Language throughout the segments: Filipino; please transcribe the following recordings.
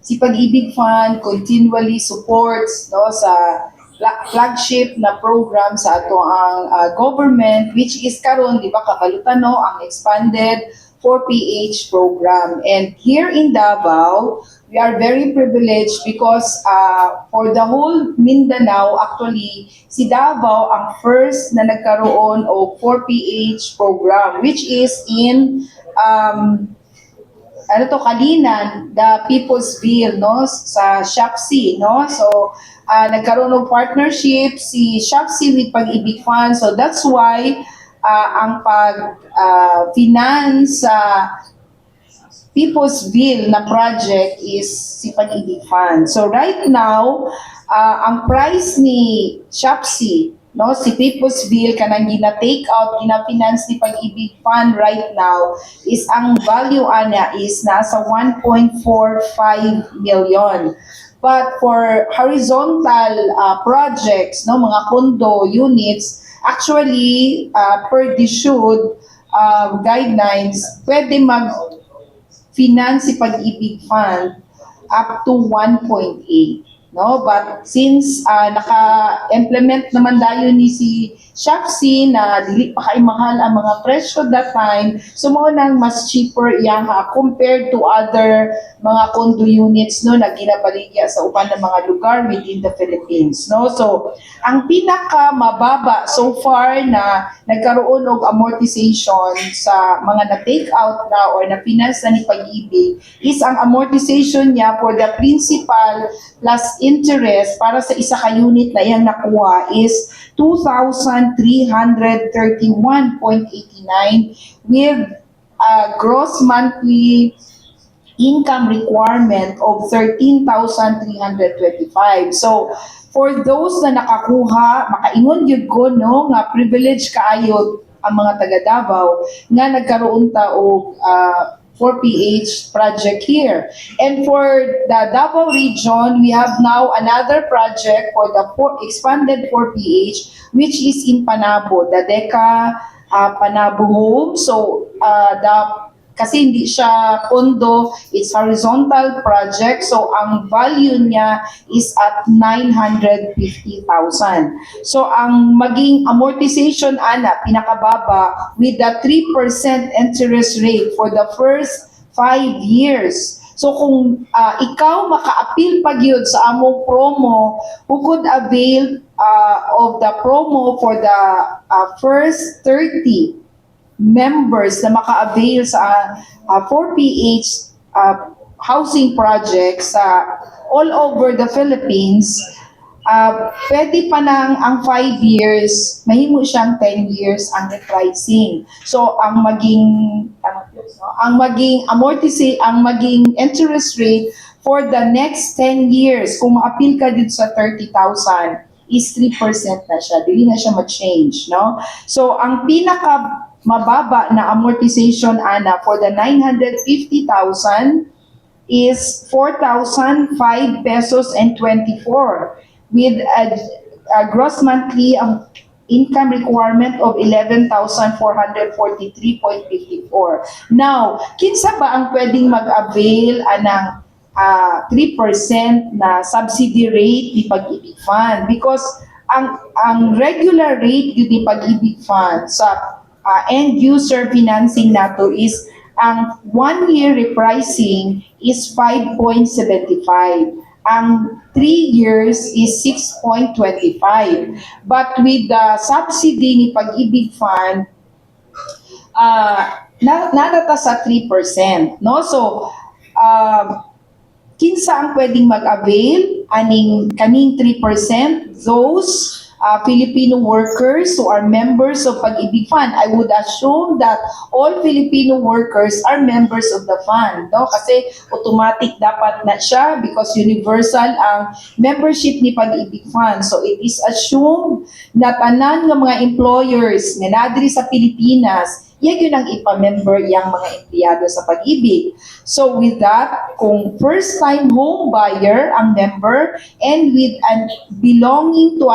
si Pag-ibig Fund continually supports no sa flagship na program sa ato ang government, which is karon di ba kakalutan no ang expanded 4PH program. And here in Davao, we are very privileged because for the whole Mindanao, actually, si Davao ang first na nagkaroon o 4PH program, which is in Kalinan, the Peoplesville, no, sa Shopsy, no. So, nagkaroon ng partnership si Shopsy with Pag-ibig Fund. So, that's why ang pag-finance sa Peoplesville na project is si Pag-ibig Fund. So, right now, ang price ni Shopsy, no, si Peoplesville kanang gina-take out, gina-finance ni Pag-ibig Fund right now is ang value ana is nasa 1.45 million. But for horizontal projects, no, mga condo units, actually per DSUD guidelines, pwede mag-finance si Pag-ibig Fund up to 1.8. No, but since naka-implement naman dayon ni si Shopsy na dili pa kay mahal ang mga presyo that time, so mo nang mas cheaper iyaha compared to other mga condo units no na ginabaligya sa uban ng mga lugar within the Philippines, no. So ang pinaka mababa so far na nagkaroon og amortization sa mga na-take out na or na-finance na ni Pag-ibig is ang amortization niya for the principal plus interest para sa isa ka unit na iyang nakuha is 2,331.89 with a gross monthly income requirement of 13,325. So, for those na nakakuha, makaingon yun ko, no, nga privilege kaayo ang mga taga Davao nga nagkaroon ta og 4PH project here. And for the Davao region, we have now another project for the expanded 4PH, which is in Panabo, the Deca Panabo Home. So, kasi hindi siya condo, it's horizontal project. So, ang value niya is at 950,000. So, ang maging amortization, pinakababa with the 3% interest rate for the first 5 years. So, kung ikaw maka-appeal pag yun sa among promo, who could avail of the promo for the first 30 members na maka-avail sa 4PH housing projects all over the Philippines, pwede pa nang ang 5 years, mahimo siyang 10 years ang repricing. So ang maging interest rate for the next 10 years, kung ma-appeal ka dito sa 30,000, is 3% na siya. Dili na siya ma-change, no? So ang pinaka mababa na amortization for the 950,000 is 4,005 pesos and 24 with a gross monthly income requirement of 11,443.54. Now, kinsa ba ang pwedeng mag-avail ng 3% na subsidy rate ni Pag-ibig Fund? Because ang regular rate ni Pag-ibig Fund sa end user financing nato is ang 1 year repricing is 5.75. Ang 3 years is 6.25. But with the subsidy ni Pag-ibig Fund, nadata sa 3%, no? So, kinsa ang pwedeng mag-avail kaning 3%? Those Filipino workers who are members of Pag-ibig Fund. I would assume that all Filipino workers are members of the fund, no? Kasi automatic dapat na siya because universal ang membership ni Pag-ibig Fund. So it is assumed na tanan ng mga employers nga nadiri sa Pilipinas, yan yun ang ipa-member yung mga empleyado sa Pag-ibig. So with that, kung first-time home buyer ang member and with belonging to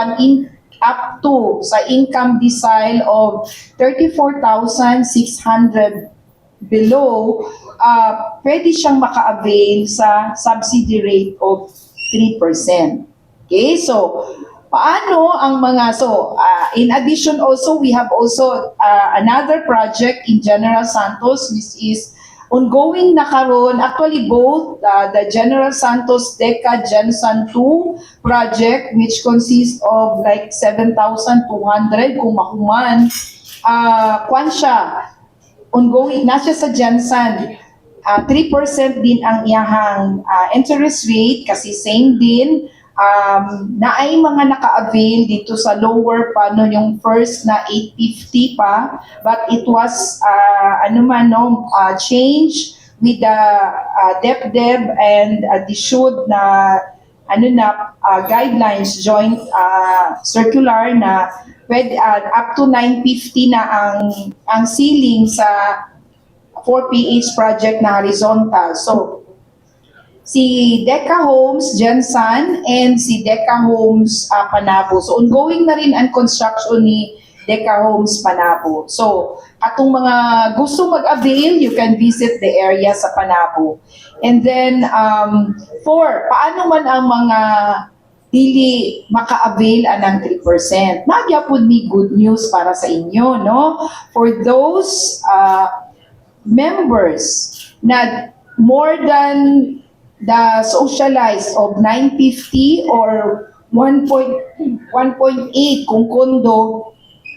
up to sa income decile of 34,600 below, pwede siyang maka-avail sa subsidy rate of 3%. Okay, so paano ang mga, in addition also, we have also another project in General Santos, which is ongoing na karon. Actually, both the General Santos Deca Gensan 2 project, which consists of like 7,200 kung mahuman, kwan siya, ongoing, na siya sa Gensan. 3% din ang iyahang interest rate kasi same din. Na ay mga naka-avail dito sa lower pa no, yung first na 850 pa, but it was change with the DepDep and the SHUD na guidelines, joint circular na pwede, up to 950 na ang ceiling sa 4PH project na horizontal. So si Deca Homes Gensan and si Deca Homes Panabo. So ongoing na rin ang construction ni Deca Homes Panabo. So atong mga gusto mag-avail, you can visit the area sa Panabo. And then paano man ang mga dili maka-avail anang 3%. Nagyapod ni good news para sa inyo, no? For those members na more than the socialized of 950 or 1.8 kung kondo,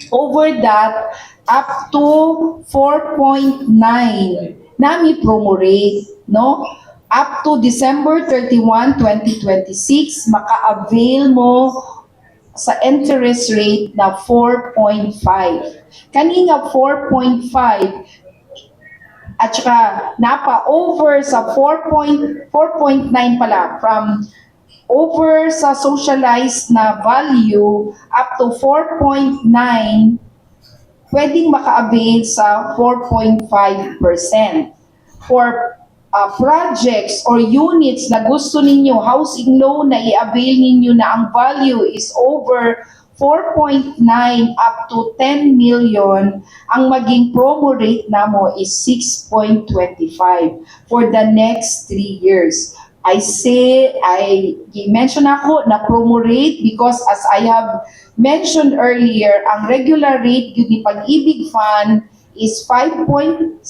over that up to 4.9 nami promo rate, no? Up to December 31, 2026, maka-avail mo sa interest rate na 4.5. Kanina 4.5 at saka napa-over sa 4.9 pala, from over sa socialized na value up to 4.9, pwedeng maka-avail sa 4.5%. For projects or units na gusto ninyo, housing loan na i-avail ninyo na ang value is over 4.9 up to 10 million, ang maging promo rate namo is 6.25 for the next 3 years. I mention ako na promo rate because as I have mentioned earlier, ang regular rate yun ni Pag-ibig Fund is 5.75,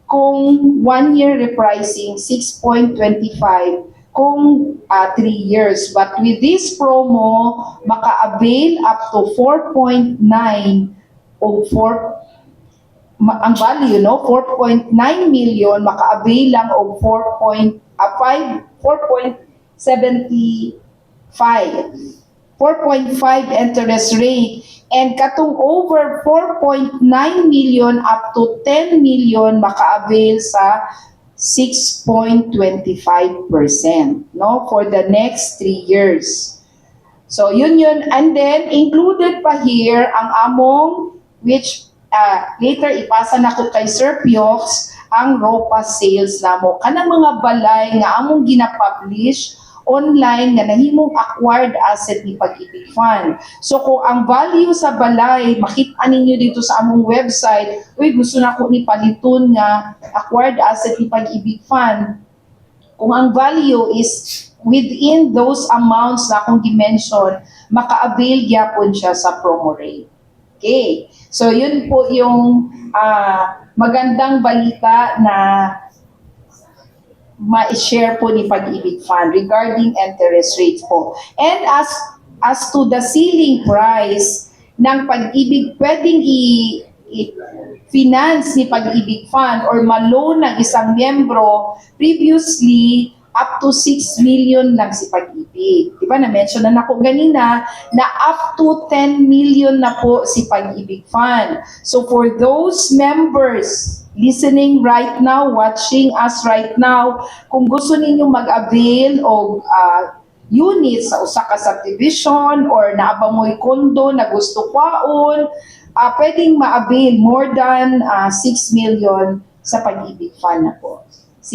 kung 1 year repricing 6.25, kung 3 years. But with this promo, maka-avail up to 4.9 o ang value, no? 4.9 million, maka-avail lang o 4.5 interest rate. And katong over 4.9 million up to 10 million, maka-avail sa 6.25%, no, for the next 3 years. So yun. And then included pa here ang among, which later ipasa na ko kay Sir Piox, ang ROPA sales namo. Kanang mga balay nga among gina-publish online nga nahimong acquired asset ni Pag-ibig Fund. So kung ang value sa balay, makita ninyo dito sa among website, gusto na ko ni paliton nga acquired asset ni Pag-ibig Fund. Kung ang value is within those amounts na akong dimension, maka-avail gyapon siya sa promo rate. Okay. So yun po yung magandang balita na ma-share po ni Pag-ibig Fund regarding interest rates po. And as to the ceiling price ng Pag-ibig, pwedeng i-finance ni Pag-ibig Fund or ma-loan ng isang miyembro, previously up to 6 million lang si Pag-ibig. Diba, na-mention na ako ganina na up to 10 million na po si Pag-ibig Fund. So for those members listening right now, watching us right now, kung gusto ninyo mag-avail o units sa usa ka subdivision or naaba mo'y kondo na gusto kwaon, pwedeng ma-avail more than 6 million sa Pag-ibig Fund na po.